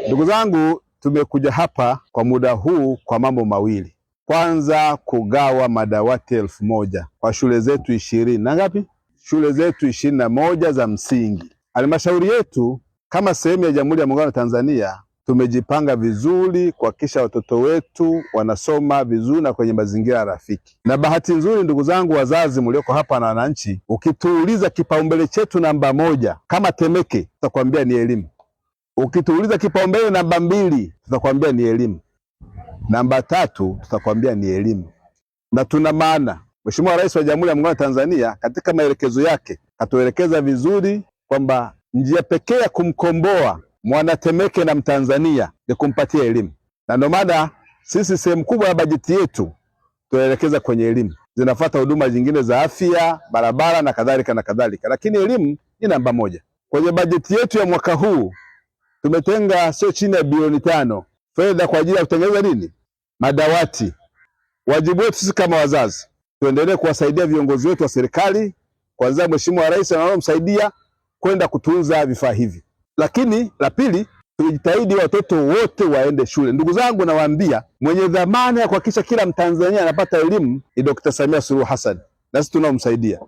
Ndugu zangu, tumekuja hapa kwa muda huu kwa mambo mawili. Kwanza, kugawa madawati 1000 kwa shule zetu 20 na ngapi? Shule zetu 21 za msingi. Halmashauri yetu kama sehemu ya Jamhuri ya Muungano wa Tanzania tumejipanga vizuri kuhakikisha watoto wetu wanasoma vizuri na kwenye mazingira rafiki. Na bahati nzuri, ndugu zangu wazazi mlioko hapa na wananchi, ukituuliza kipaumbele chetu namba 1 kama Temeke, tutakwambia ni elimu. Ukituuliza kipaumbele namba 2, tutakwambia ni elimu. Namba 3, tutakwambia ni elimu. Na tuna maana, Mheshimiwa Rais wa Jamhuri ya Muungano wa Tanzania katika maelekezo yake katuelekeza vizuri kwamba njia pekee ya kumkomboa mwana Temeke na Mtanzania ni kumpatia elimu. Na ndio maana sisi sehemu kubwa ya bajeti yetu tunaelekeza kwenye elimu. Zinafuata huduma zingine za afya, barabara na kadhalika na kadhalika, lakini elimu ni namba 1. Kwenye bajeti yetu ya mwaka huu tumetenga sio chini ya bilioni 5 fedha kwa ajili ya kutengeneza nini? Madawati. Wajibu wetu sisi kama wazazi, tuendelee kuwasaidia viongozi wetu wa serikali, kwanza Mheshimiwa Rais anaomsaidia kwenda kutunza vifaa hivi. Lakini la pili, tujitahidi watoto wote waende shule. Ndugu zangu, nawaambia mwenye dhamana ya kuhakikisha kila Mtanzania anapata elimu ni Dr. Samia Suluhu Hassan, na sisi tunaomsaidia.